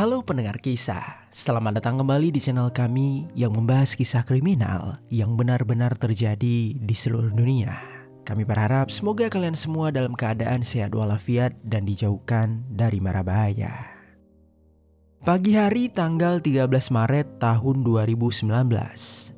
Halo pendengar kisah, selamat datang kembali di channel kami yang membahas kisah kriminal yang benar-benar terjadi di seluruh dunia. Kami berharap semoga kalian semua dalam keadaan sehat walafiat dan dijauhkan dari mara bahaya. Pagi hari tanggal 13 Maret tahun 2019,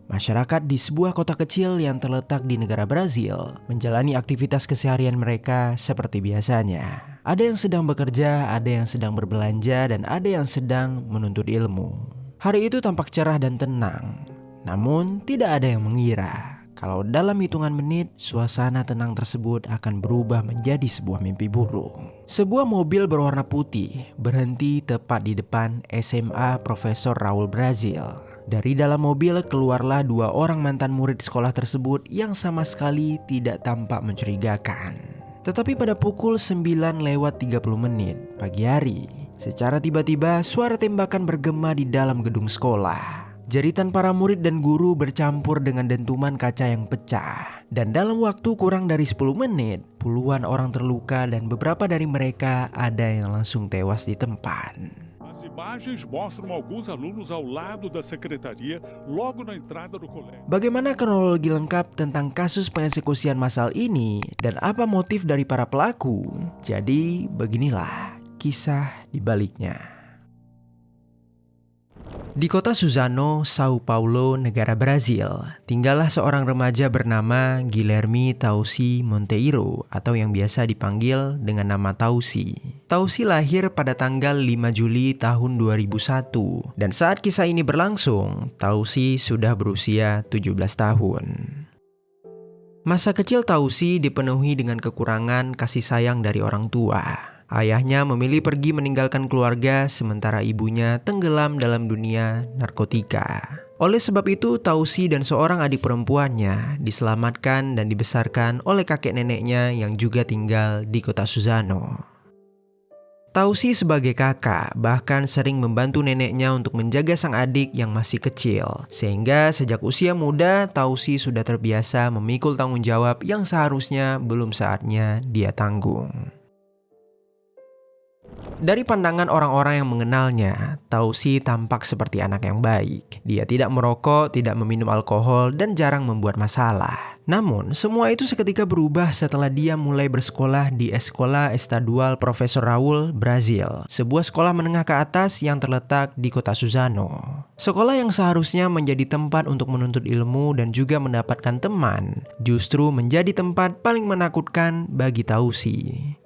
masyarakat di sebuah kota kecil yang terletak di negara Brazil menjalani aktivitas keseharian mereka seperti biasanya. Ada yang sedang bekerja, ada yang sedang berbelanja, dan ada yang sedang menuntut ilmu. Hari itu tampak cerah dan tenang, namun tidak ada yang mengira kalau dalam hitungan menit, suasana tenang tersebut akan berubah menjadi sebuah mimpi buruk. Sebuah mobil berwarna putih berhenti tepat di depan SMA Profesor Raul Brazil. Dari dalam mobil keluarlah dua orang mantan murid sekolah tersebut yang sama sekali tidak tampak mencurigakan. Tetapi pada pukul 9:30 pagi hari, secara tiba-tiba suara tembakan bergema di dalam gedung sekolah. Jeritan para murid dan guru bercampur dengan dentuman kaca yang pecah. Dan dalam waktu kurang dari 10 menit, puluhan orang terluka dan beberapa dari mereka ada yang langsung tewas di tempat. As imagens mostram alguns alunos ao lado da secretaria logo na entrada do colégio. Bagaimana kronologi lengkap tentang kasus pengeksekusian massal ini dan apa motif dari para pelaku? Jadi beginilah kisah di baliknya. Di kota Suzano, Sao Paulo, negara Brazil, tinggallah seorang remaja bernama Guilherme Tauci Monteiro atau yang biasa dipanggil dengan nama Tauci. Tauci lahir pada tanggal 5 Juli tahun 2001 dan saat kisah ini berlangsung, Tauci sudah berusia 17 tahun. Masa kecil Tauci dipenuhi dengan kekurangan kasih sayang dari orang tua. Ayahnya memilih pergi meninggalkan keluarga sementara ibunya tenggelam dalam dunia narkotika. Oleh sebab itu, Tauci dan seorang adik perempuannya diselamatkan dan dibesarkan oleh kakek neneknya yang juga tinggal di kota Suzano. Tauci sebagai kakak bahkan sering membantu neneknya untuk menjaga sang adik yang masih kecil. Sehingga sejak usia muda, Tauci sudah terbiasa memikul tanggung jawab yang seharusnya belum saatnya dia tanggung. Dari pandangan orang-orang yang mengenalnya, Tauci tampak seperti anak yang baik. Dia tidak merokok, tidak meminum alkohol, dan jarang membuat masalah. Namun, semua itu seketika berubah setelah dia mulai bersekolah di Escola Estadual Profesor Raul Brazil, sebuah sekolah menengah ke atas yang terletak di kota Suzano. Sekolah yang seharusnya menjadi tempat untuk menuntut ilmu dan juga mendapatkan teman, justru menjadi tempat paling menakutkan bagi Tauci.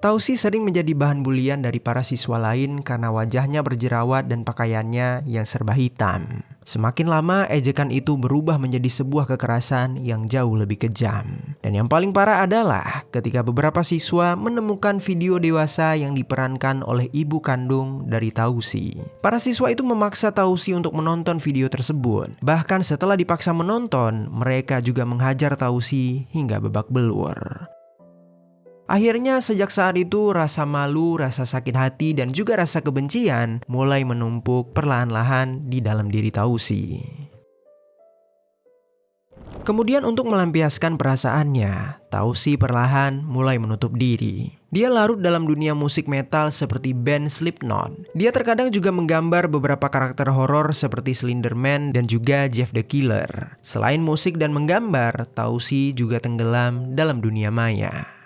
Tauci sering menjadi bahan bulian dari para siswa lain karena wajahnya berjerawat dan pakaiannya yang serba hitam. Semakin lama, ejekan itu berubah menjadi sebuah kekerasan yang jauh lebih kejam. Dan yang paling parah adalah ketika beberapa siswa menemukan video dewasa yang diperankan oleh ibu kandung dari Tauci. Para siswa itu memaksa Tauci untuk menonton video tersebut. Bahkan setelah dipaksa menonton, mereka juga menghajar Tauci hingga babak belur. Akhirnya sejak saat itu rasa malu, rasa sakit hati, dan juga rasa kebencian mulai menumpuk perlahan-lahan di dalam diri Tauci. Kemudian untuk melampiaskan perasaannya, Tauci perlahan mulai menutup diri. Dia larut dalam dunia musik metal seperti band Slipknot. Dia terkadang juga menggambar beberapa karakter horor seperti Slender Man dan juga Jeff the Killer. Selain musik dan menggambar, Tauci juga tenggelam dalam dunia maya.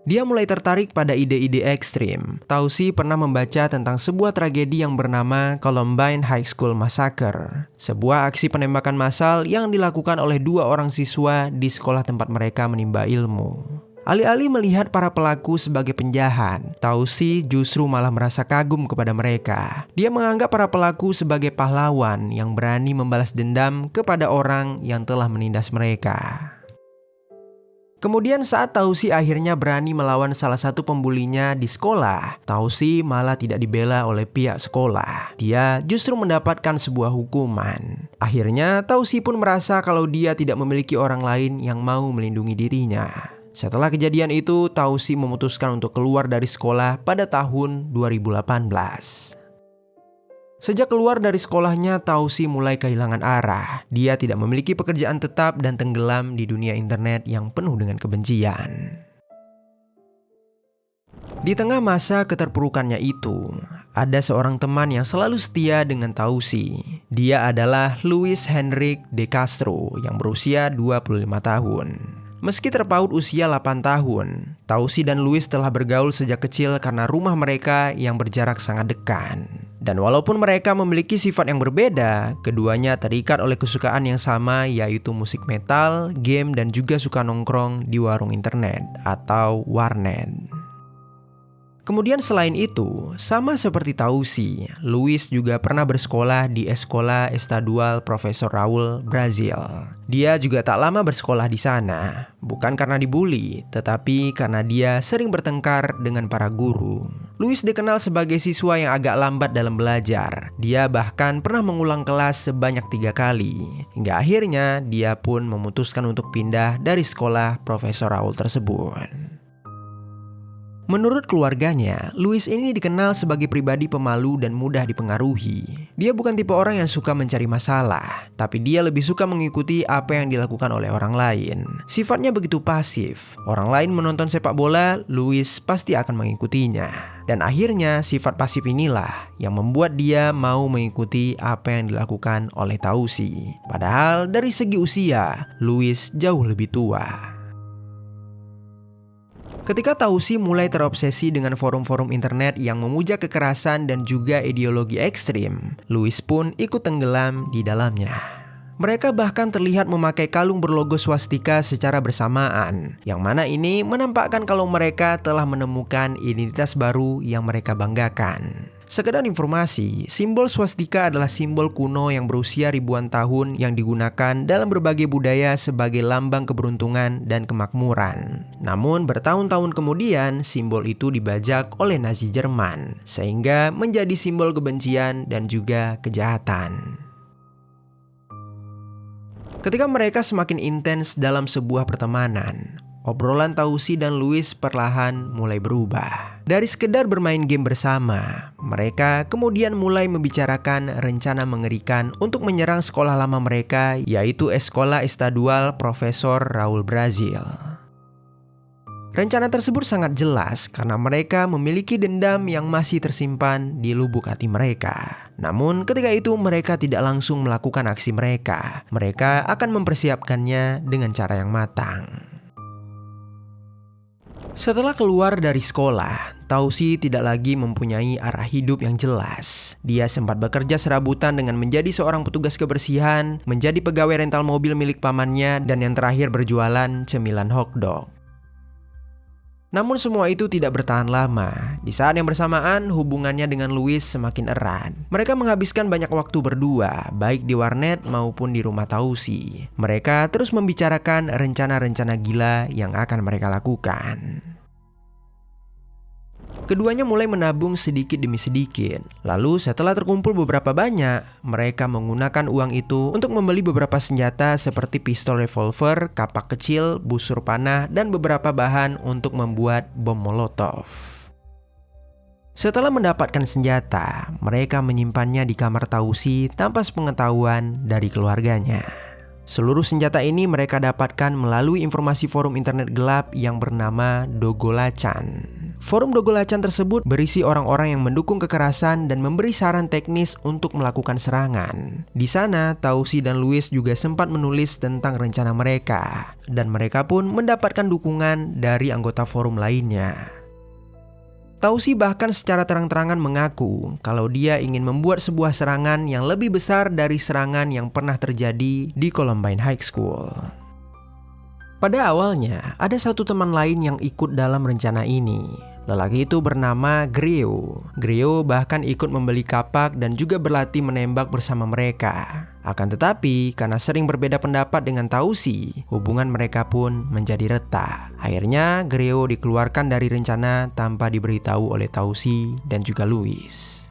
Dia mulai tertarik pada ide-ide ekstrim. Tauci pernah membaca tentang sebuah tragedi yang bernama Columbine High School Massacre, sebuah aksi penembakan massal yang dilakukan oleh dua orang siswa di sekolah tempat mereka menimba ilmu. Alih-alih melihat para pelaku sebagai penjahat, Tauci justru malah merasa kagum kepada mereka. Dia menganggap para pelaku sebagai pahlawan yang berani membalas dendam kepada orang yang telah menindas mereka. Kemudian saat Tauci akhirnya berani melawan salah satu pembulinya di sekolah, Tauci malah tidak dibela oleh pihak sekolah. Dia justru mendapatkan sebuah hukuman. Akhirnya Tauci pun merasa kalau dia tidak memiliki orang lain yang mau melindungi dirinya. Setelah kejadian itu, Tauci memutuskan untuk keluar dari sekolah pada tahun 2018. Sejak keluar dari sekolahnya, Tauci mulai kehilangan arah. Dia tidak memiliki pekerjaan tetap dan tenggelam di dunia internet yang penuh dengan kebencian. Di tengah masa keterpurukannya itu, ada seorang teman yang selalu setia dengan Tausi. Dia adalah Luis Henrique de Castro yang berusia 25 tahun. Meski terpaut usia 8 tahun, Tausi dan Luis telah bergaul sejak kecil karena rumah mereka yang berjarak sangat dekat. Dan walaupun mereka memiliki sifat yang berbeda, keduanya terikat oleh kesukaan yang sama, yaitu musik metal, game, dan juga suka nongkrong di warung internet atau warnet. Kemudian selain itu, sama seperti Tausi, Luis juga pernah bersekolah di Escola Estadual Profesor Raul Brazil. Dia juga tak lama bersekolah di sana, bukan karena dibully, tetapi karena dia sering bertengkar dengan para guru. Luis dikenal sebagai siswa yang agak lambat dalam belajar. Dia bahkan pernah mengulang kelas sebanyak 3 kali. Hingga akhirnya dia pun memutuskan untuk pindah dari sekolah Profesor Raul tersebut. Menurut keluarganya, Luis ini dikenal sebagai pribadi pemalu dan mudah dipengaruhi. Dia bukan tipe orang yang suka mencari masalah, tapi dia lebih suka mengikuti apa yang dilakukan oleh orang lain. Sifatnya begitu pasif. Orang lain menonton sepak bola, Luis pasti akan mengikutinya. Dan akhirnya sifat pasif inilah yang membuat dia mau mengikuti apa yang dilakukan oleh Tausi. Padahal dari segi usia, Luis jauh lebih tua. Ketika Tausi mulai terobsesi dengan forum-forum internet yang memuja kekerasan dan juga ideologi ekstrim, Luis pun ikut tenggelam di dalamnya. Mereka bahkan terlihat memakai kalung berlogo swastika secara bersamaan, yang mana ini menampakkan kalau mereka telah menemukan identitas baru yang mereka banggakan. Sekedar informasi, simbol swastika adalah simbol kuno yang berusia ribuan tahun yang digunakan dalam berbagai budaya sebagai lambang keberuntungan dan kemakmuran. Namun bertahun-tahun kemudian, simbol itu dibajak oleh Nazi Jerman, sehingga menjadi simbol kebencian dan juga kejahatan. Ketika mereka semakin intens dalam sebuah pertemanan, obrolan Tausi dan Luis perlahan mulai berubah. Dari sekedar bermain game bersama, mereka kemudian mulai membicarakan rencana mengerikan untuk menyerang sekolah lama mereka, yaitu Escola Estadual Profesor Raul Brazil. Rencana tersebut sangat jelas karena mereka memiliki dendam yang masih tersimpan di lubuk hati mereka. Namun ketika itu mereka tidak langsung melakukan aksi mereka. Mereka akan mempersiapkannya dengan cara yang matang. Setelah keluar dari sekolah, Tausi tidak lagi mempunyai arah hidup yang jelas. Dia sempat bekerja serabutan dengan menjadi seorang petugas kebersihan, menjadi pegawai rental mobil milik pamannya, dan yang terakhir berjualan cemilan hotdog. Namun semua itu tidak bertahan lama. Di saat yang bersamaan, hubungannya dengan Luis semakin erat. Mereka menghabiskan banyak waktu berdua, baik di warnet maupun di rumah Tausi. Mereka terus membicarakan rencana-rencana gila yang akan mereka lakukan. Keduanya mulai menabung sedikit demi sedikit. Lalu setelah terkumpul beberapa banyak, mereka menggunakan uang itu untuk membeli beberapa senjata seperti pistol revolver, kapak kecil, busur panah, dan beberapa bahan untuk membuat bom molotov. Setelah mendapatkan senjata, mereka menyimpannya di kamar Tausi tanpa sepengetahuan dari keluarganya. Seluruh senjata ini mereka dapatkan melalui informasi forum internet gelap yang bernama Dogolachan. Forum Dogolachan tersebut berisi orang-orang yang mendukung kekerasan dan memberi saran teknis untuk melakukan serangan. Di sana, Tausi dan Luis juga sempat menulis tentang rencana mereka, dan mereka pun mendapatkan dukungan dari anggota forum lainnya. Tausi bahkan secara terang-terangan mengaku kalau dia ingin membuat sebuah serangan yang lebih besar dari serangan yang pernah terjadi di Columbine High School. Pada awalnya, ada satu teman lain yang ikut dalam rencana ini. Lelaki itu bernama Greo. Greo bahkan ikut membeli kapak dan juga berlatih menembak bersama mereka. Akan tetapi, karena sering berbeda pendapat dengan Tausi, hubungan mereka pun menjadi retak. Akhirnya, Greo dikeluarkan dari rencana tanpa diberitahu oleh Tausi dan juga Luis.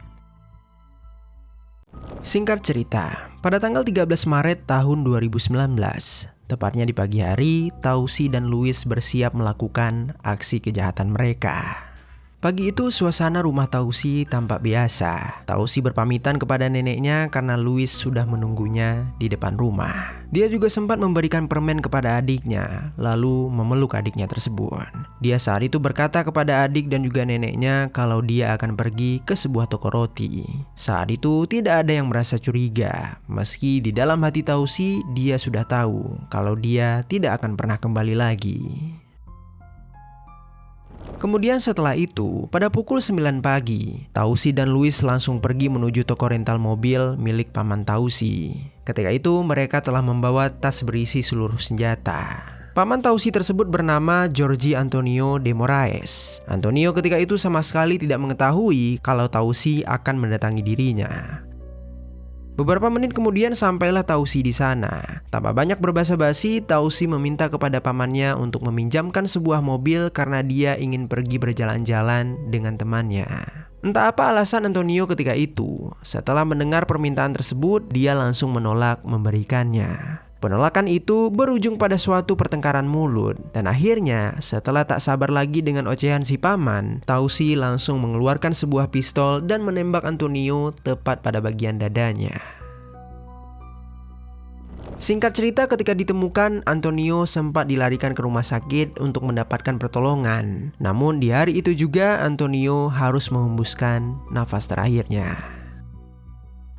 Singkat cerita, pada tanggal 13 Maret tahun 2019, tepatnya di pagi hari, Tausi dan Luis bersiap melakukan aksi kejahatan mereka. Pagi itu suasana rumah Tausi tampak biasa. Tausi berpamitan kepada neneknya karena Louis sudah menunggunya di depan rumah. Dia juga sempat memberikan permen kepada adiknya, lalu memeluk adiknya tersebut. Dia saat itu berkata kepada adik dan juga neneknya kalau dia akan pergi ke sebuah toko roti. Saat itu tidak ada yang merasa curiga, meski di dalam hati Tausi dia sudah tahu kalau dia tidak akan pernah kembali lagi. Kemudian setelah itu, pada pukul 9 pagi, Tausi dan Louis langsung pergi menuju toko rental mobil milik paman Tausi. Ketika itu mereka telah membawa tas berisi seluruh senjata. Paman Tausi tersebut bernama Jorge Antonio de Moraes. Antonio ketika itu sama sekali tidak mengetahui kalau Tausi akan mendatangi dirinya. Beberapa menit kemudian sampailah Tausi di sana. Tanpa banyak berbasa-basi, Tausi meminta kepada pamannya untuk meminjamkan sebuah mobil karena dia ingin pergi berjalan-jalan dengan temannya. Entah apa alasan Antonio ketika itu. Setelah mendengar permintaan tersebut, dia langsung menolak memberikannya. Penolakan itu berujung pada suatu pertengkaran mulut. Dan akhirnya, setelah tak sabar lagi dengan ocehan si paman, Tausi langsung mengeluarkan sebuah pistol dan menembak Antonio tepat pada bagian dadanya. Singkat cerita, ketika ditemukan, Antonio sempat dilarikan ke rumah sakit untuk mendapatkan pertolongan. Namun di hari itu juga Antonio harus menghembuskan nafas terakhirnya.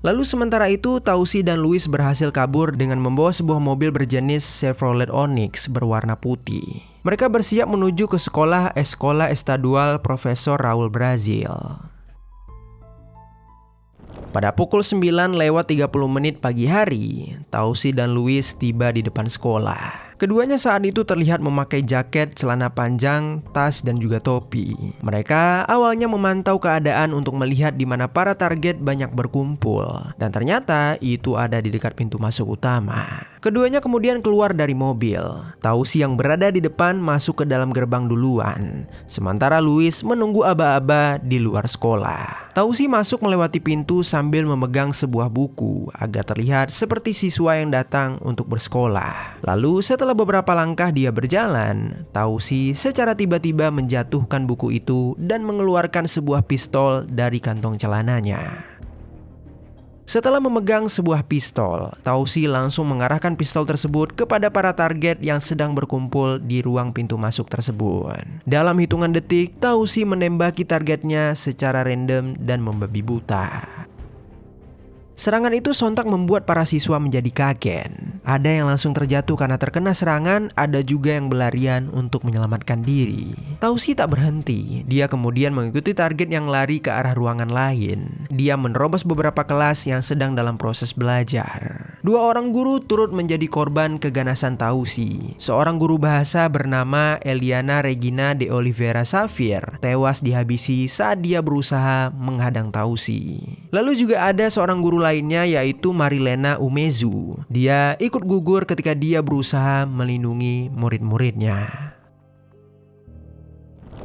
Lalu sementara itu, Tausi dan Louis berhasil kabur dengan membawa sebuah mobil berjenis Chevrolet Onix berwarna putih. Mereka bersiap menuju ke sekolah Escola Estadual Profesor Raul Brazil. Pada pukul 9:30 pagi hari, Tausi dan Louis tiba di depan sekolah. Keduanya saat itu terlihat memakai jaket, celana panjang, tas, dan juga topi. Mereka awalnya memantau keadaan untuk melihat di mana para target banyak berkumpul. Dan ternyata itu ada di dekat pintu masuk utama. Keduanya kemudian keluar dari mobil. Tausi yang berada di depan masuk ke dalam gerbang duluan. Sementara Louis menunggu aba-aba di luar sekolah. Tausi masuk melewati pintu sambil memegang sebuah buku agar terlihat seperti siswa yang datang untuk bersekolah. Lalu setelah beberapa langkah dia berjalan, Tausi secara tiba-tiba menjatuhkan buku itu dan mengeluarkan sebuah pistol dari kantong celananya. Setelah memegang sebuah pistol, Tausi langsung mengarahkan pistol tersebut kepada para target yang sedang berkumpul di ruang pintu masuk tersebut. Dalam hitungan detik, Tausi menembaki targetnya secara random dan membabi buta. Serangan itu sontak membuat para siswa menjadi kaget. Ada yang langsung terjatuh karena terkena serangan, ada juga yang berlarian untuk menyelamatkan diri. Tausi tak berhenti. Dia kemudian mengikuti target yang lari ke arah ruangan lain. Dia menerobos beberapa kelas yang sedang dalam proses belajar. Dua orang guru turut menjadi korban keganasan Tausi. Seorang guru bahasa bernama Eliana Regina de Oliveira Xavier tewas dihabisi saat dia berusaha menghadang Tausi. Lalu juga ada seorang guru lainnya yaitu Marilena Umezu. Dia ikut gugur ketika dia berusaha melindungi murid-muridnya.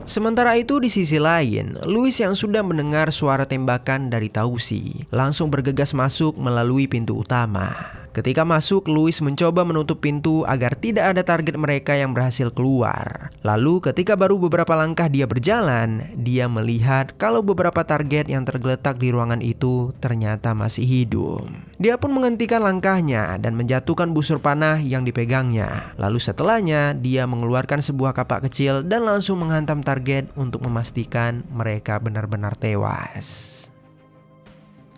Sementara itu di sisi lain, Louis yang sudah mendengar suara tembakan dari Tausi langsung bergegas masuk melalui pintu utama. Ketika masuk, Louis mencoba menutup pintu agar tidak ada target mereka yang berhasil keluar. Lalu ketika baru beberapa langkah dia berjalan, dia melihat kalau beberapa target yang tergeletak di ruangan itu ternyata masih hidup. Dia pun menghentikan langkahnya dan menjatuhkan busur panah yang dipegangnya. Lalu setelahnya, dia mengeluarkan sebuah kapak kecil dan langsung menghantam target untuk memastikan mereka benar-benar tewas.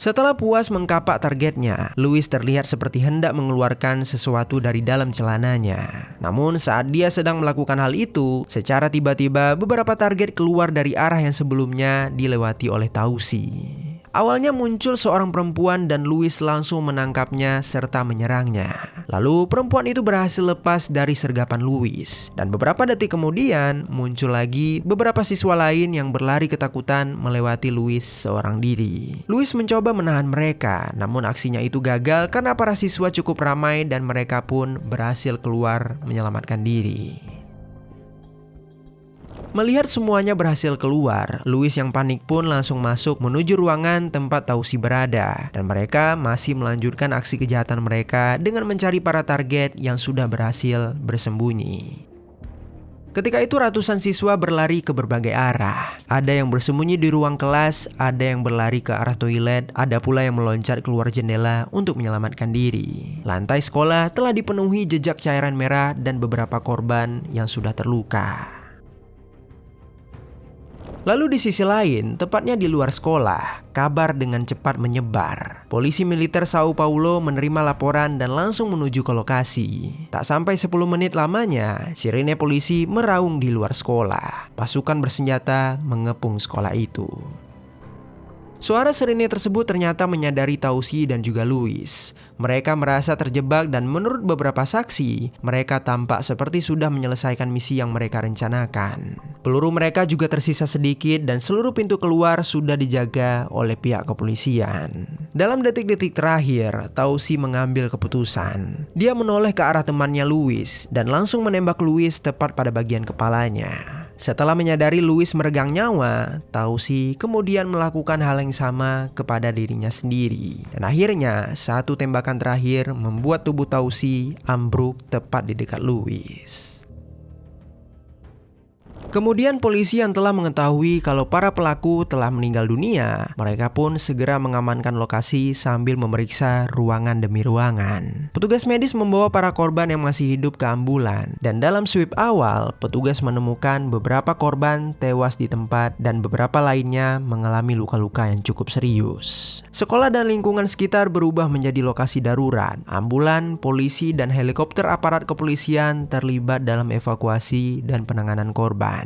Setelah puas mengkapak targetnya, Louis terlihat seperti hendak mengeluarkan sesuatu dari dalam celananya. Namun saat dia sedang melakukan hal itu, secara tiba-tiba beberapa target keluar dari arah yang sebelumnya dilewati oleh Tausi. Awalnya muncul seorang perempuan dan Louis langsung menangkapnya serta menyerangnya. Lalu perempuan itu berhasil lepas dari sergapan Louis. Dan beberapa detik kemudian muncul lagi beberapa siswa lain yang berlari ketakutan melewati Louis seorang diri. Louis mencoba menahan mereka, namun aksinya itu gagal karena para siswa cukup ramai dan mereka pun berhasil keluar menyelamatkan diri. Melihat semuanya berhasil keluar, Louis yang panik pun langsung masuk menuju ruangan tempat Tausi berada. Dan mereka masih melanjutkan aksi kejahatan mereka dengan mencari para target yang sudah berhasil bersembunyi. Ketika itu ratusan siswa berlari ke berbagai arah. Ada yang bersembunyi di ruang kelas, ada yang berlari ke arah toilet, ada pula yang meloncat keluar jendela untuk menyelamatkan diri. Lantai sekolah telah dipenuhi jejak cairan merah dan beberapa korban yang sudah terluka. Lalu di sisi lain, tepatnya di luar sekolah, kabar dengan cepat menyebar. Polisi militer Sao Paulo menerima laporan dan langsung menuju ke lokasi. Tak sampai 10 menit lamanya, sirine polisi meraung di luar sekolah. Pasukan bersenjata mengepung sekolah itu. Suara sirine tersebut ternyata menyadari Tausi dan juga Luis. Mereka merasa terjebak dan menurut beberapa saksi, mereka tampak seperti sudah menyelesaikan misi yang mereka rencanakan. Peluru mereka juga tersisa sedikit dan seluruh pintu keluar sudah dijaga oleh pihak kepolisian. Dalam detik-detik terakhir, Tausi mengambil keputusan. Dia menoleh ke arah temannya Luis dan langsung menembak Luis tepat pada bagian kepalanya. Setelah menyadari Luis meregang nyawa, Tausi kemudian melakukan hal yang sama kepada dirinya sendiri. Dan akhirnya, satu tembakan terakhir membuat tubuh Tausi ambruk tepat di dekat Luis. Kemudian polisi yang telah mengetahui kalau para pelaku telah meninggal dunia, mereka pun segera mengamankan lokasi sambil memeriksa ruangan demi ruangan. Petugas medis membawa para korban yang masih hidup ke ambulan, dan dalam sweep awal, petugas menemukan beberapa korban tewas di tempat dan beberapa lainnya mengalami luka-luka yang cukup serius. Sekolah dan lingkungan sekitar berubah menjadi lokasi darurat. Ambulan, polisi, dan helikopter aparat kepolisian terlibat dalam evakuasi dan penanganan korban.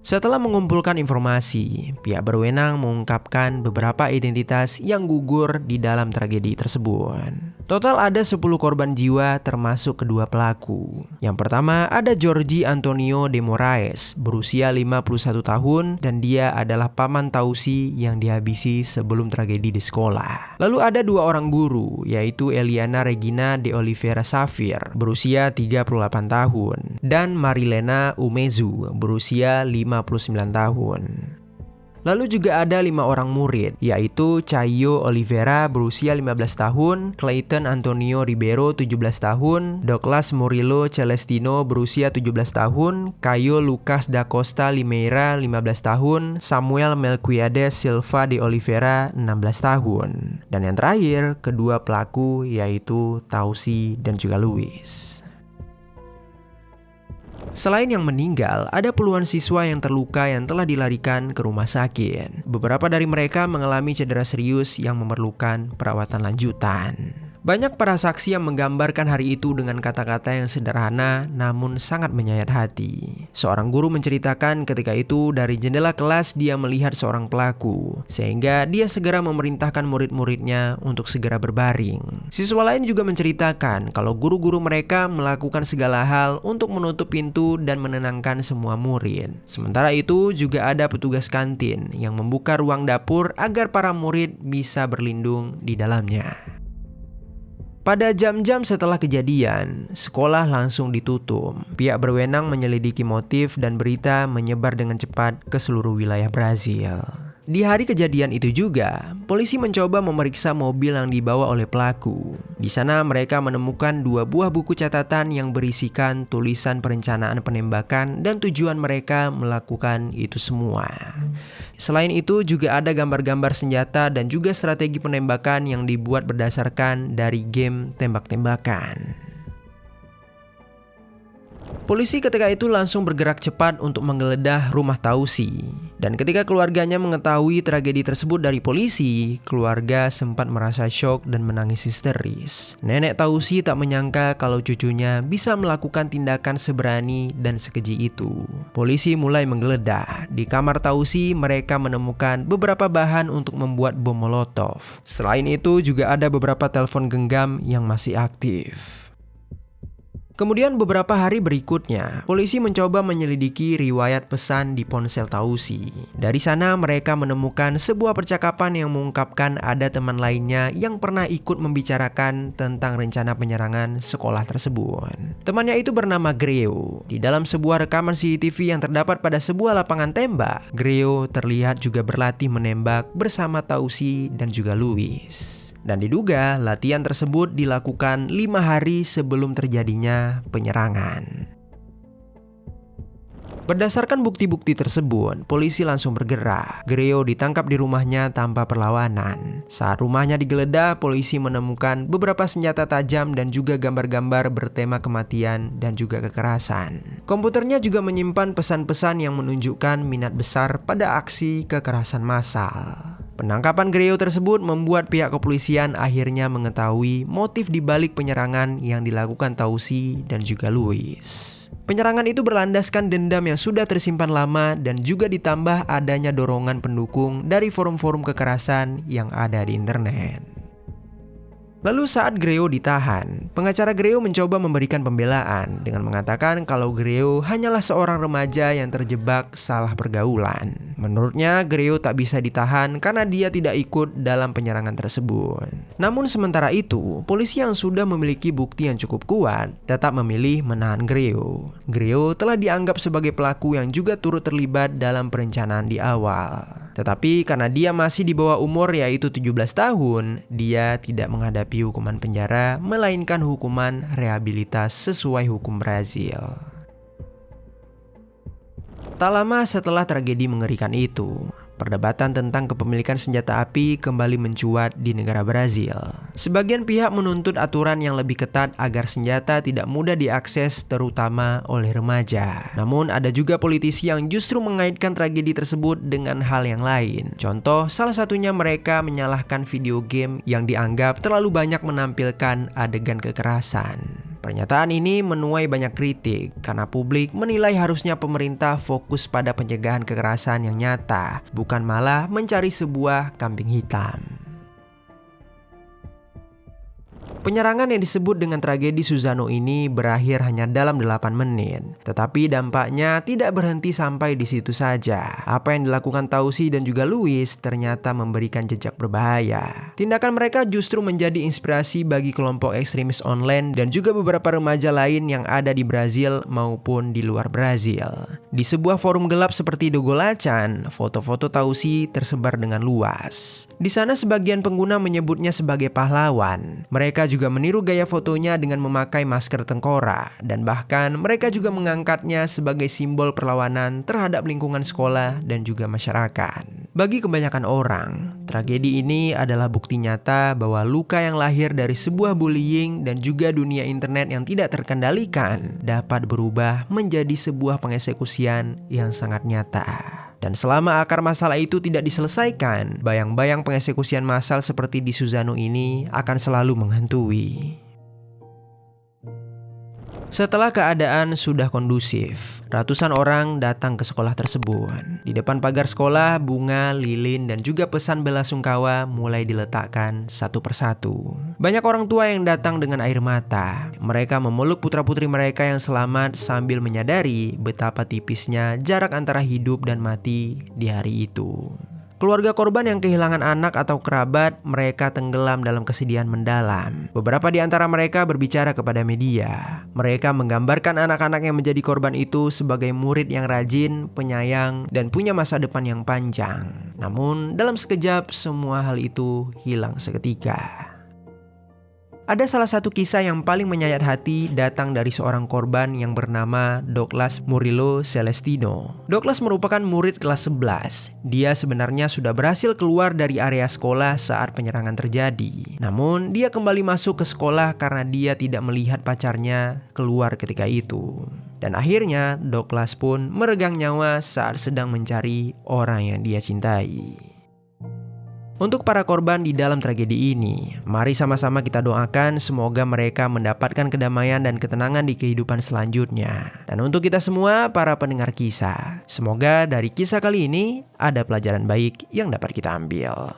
Setelah mengumpulkan informasi, pihak berwenang mengungkapkan beberapa identitas yang gugur di dalam tragedi tersebut. Total ada 10 korban jiwa termasuk kedua pelaku. Yang pertama ada Jorge Antonio de Moraes, berusia 51 tahun dan dia adalah paman Tausi yang dihabisi sebelum tragedi di sekolah. Lalu ada 2 orang guru, yaitu Eliana Regina de Oliveira Safir, berusia 38 tahun, dan Marilena Umezu, berusia 59 tahun. Lalu juga ada 5 orang murid, yaitu Caio Oliveira berusia 15 tahun, Clayton Antonio Ribeiro 17 tahun, Douglas Murillo Celestino berusia 17 tahun, Caio Lucas da Costa Limeira 15 tahun, Samuel Melquiades Silva de Oliveira 16 tahun. Dan yang terakhir, kedua pelaku yaitu Tausi dan juga Luis. Selain yang meninggal, ada puluhan siswa yang terluka yang telah dilarikan ke rumah sakit. Beberapa dari mereka mengalami cedera serius yang memerlukan perawatan lanjutan. Banyak para saksi yang menggambarkan hari itu dengan kata-kata yang sederhana namun sangat menyayat hati. Seorang guru menceritakan ketika itu dari jendela kelas dia melihat seorang pelaku, sehingga dia segera memerintahkan murid-muridnya untuk segera berbaring. Siswa lain juga menceritakan kalau guru-guru mereka melakukan segala hal untuk menutup pintu dan menenangkan semua murid. Sementara itu juga ada petugas kantin yang membuka ruang dapur agar para murid bisa berlindung di dalamnya. Pada jam-jam setelah kejadian, sekolah langsung ditutup. Pihak berwenang menyelidiki motif dan berita menyebar dengan cepat ke seluruh wilayah Brazil. Di hari kejadian itu juga, polisi mencoba memeriksa mobil yang dibawa oleh pelaku. Di sana mereka menemukan 2 buah buku catatan yang berisikan tulisan perencanaan penembakan dan tujuan mereka melakukan itu semua. Selain itu juga ada gambar-gambar senjata dan juga strategi penembakan yang dibuat berdasarkan dari game tembak-tembakan. Polisi ketika itu langsung bergerak cepat untuk menggeledah rumah Tausi. Dan ketika keluarganya mengetahui tragedi tersebut dari polisi, keluarga sempat merasa syok dan menangis histeris. Nenek Tausi tak menyangka kalau cucunya bisa melakukan tindakan seberani dan sekeji itu. Polisi mulai menggeledah. Di kamar Tausi mereka menemukan beberapa bahan untuk membuat bom molotov. Selain itu juga ada beberapa telepon genggam yang masih aktif. Kemudian beberapa hari berikutnya, polisi mencoba menyelidiki riwayat pesan di ponsel Tausi. Dari sana mereka menemukan sebuah percakapan yang mengungkapkan ada teman lainnya yang pernah ikut membicarakan tentang rencana penyerangan sekolah tersebut. Temannya itu bernama Greo. Di dalam sebuah rekaman CCTV yang terdapat pada sebuah lapangan tembak, Greo terlihat juga berlatih menembak bersama Tausi dan juga Luis. Dan diduga latihan tersebut dilakukan 5 hari sebelum terjadinya penyerangan. Berdasarkan bukti-bukti tersebut, polisi langsung bergerak. Greo ditangkap di rumahnya tanpa perlawanan. Saat rumahnya digeledah, polisi menemukan beberapa senjata tajam dan juga gambar-gambar bertema kematian dan juga kekerasan. Komputernya juga menyimpan pesan-pesan yang menunjukkan minat besar pada aksi kekerasan massal. Penangkapan Greo tersebut membuat pihak kepolisian akhirnya mengetahui motif di balik penyerangan yang dilakukan Tausi dan juga Louis. Penyerangan itu berlandaskan dendam yang sudah tersimpan lama dan juga ditambah adanya dorongan pendukung dari forum-forum kekerasan yang ada di internet. Lalu saat Greo ditahan, pengacara Greo mencoba memberikan pembelaan dengan mengatakan kalau Greo hanyalah seorang remaja yang terjebak salah pergaulan. Menurutnya, Greo tak bisa ditahan karena dia tidak ikut dalam penyerangan tersebut. Namun sementara itu, polisi yang sudah memiliki bukti yang cukup kuat tetap memilih menahan Greo. Greo telah dianggap sebagai pelaku yang juga turut terlibat dalam perencanaan di awal. Tetapi karena dia masih di bawah umur yaitu 17 tahun, dia tidak menghadapi hukuman penjara melainkan hukuman rehabilitas sesuai hukum Brazil. Tak lama setelah tragedi mengerikan itu, perdebatan tentang kepemilikan senjata api kembali mencuat di negara Brazil. Sebagian pihak menuntut aturan yang lebih ketat agar senjata tidak mudah diakses terutama oleh remaja. Namun ada juga politisi yang justru mengaitkan tragedi tersebut dengan hal yang lain. Contoh, salah satunya mereka menyalahkan video game yang dianggap terlalu banyak menampilkan adegan kekerasan. Pernyataan ini menuai banyak kritik karena publik menilai harusnya pemerintah fokus pada pencegahan kekerasan yang nyata, bukan malah mencari sebuah kambing hitam. Penyerangan yang disebut dengan tragedi Suzano ini berakhir hanya dalam 8 menit. Tetapi dampaknya tidak berhenti sampai di situ saja. Apa yang dilakukan Tausi dan juga Louis ternyata memberikan jejak berbahaya. Tindakan mereka justru menjadi inspirasi bagi kelompok ekstremis online dan juga beberapa remaja lain yang ada di Brazil maupun di luar Brazil. Di sebuah forum gelap seperti Dogolacan, foto-foto Tausi tersebar dengan luas. Di sana sebagian pengguna menyebutnya sebagai pahlawan. Mereka juga meniru gaya fotonya dengan memakai masker tengkorak dan bahkan mereka juga mengangkatnya sebagai simbol perlawanan terhadap lingkungan sekolah dan juga masyarakat. Bagi kebanyakan orang, tragedi ini adalah bukti nyata bahwa luka yang lahir dari sebuah bullying dan juga dunia internet yang tidak terkendalikan dapat berubah menjadi sebuah pengeksekusian yang sangat nyata. Dan selama akar masalah itu tidak diselesaikan, bayang-bayang pengeksekusian massal seperti di Suzano ini akan selalu menghantui. Setelah keadaan sudah kondusif, ratusan orang datang ke sekolah tersebut. Di depan pagar sekolah, bunga, lilin, dan juga pesan belasungkawa mulai diletakkan satu persatu. Banyak orang tua yang datang dengan air mata. Mereka memeluk putra-putri mereka yang selamat sambil menyadari betapa tipisnya jarak antara hidup dan mati di hari itu. Keluarga korban yang kehilangan anak atau kerabat, mereka tenggelam dalam kesedihan mendalam. Beberapa di antara mereka berbicara kepada media. Mereka menggambarkan anak-anak yang menjadi korban itu sebagai murid yang rajin, penyayang, dan punya masa depan yang panjang. Namun, dalam sekejap semua hal itu hilang seketika. Ada salah satu kisah yang paling menyayat hati datang dari seorang korban yang bernama Douglas Murillo Celestino. Douglas merupakan murid kelas 11. Dia sebenarnya sudah berhasil keluar dari area sekolah saat penyerangan terjadi. Namun, dia kembali masuk ke sekolah karena dia tidak melihat pacarnya keluar ketika itu. Dan akhirnya, Douglas pun meregang nyawa saat sedang mencari orang yang dia cintai. Untuk para korban di dalam tragedi ini, mari sama-sama kita doakan semoga mereka mendapatkan kedamaian dan ketenangan di kehidupan selanjutnya. Dan untuk kita semua, para pendengar kisah, semoga dari kisah kali ini ada pelajaran baik yang dapat kita ambil.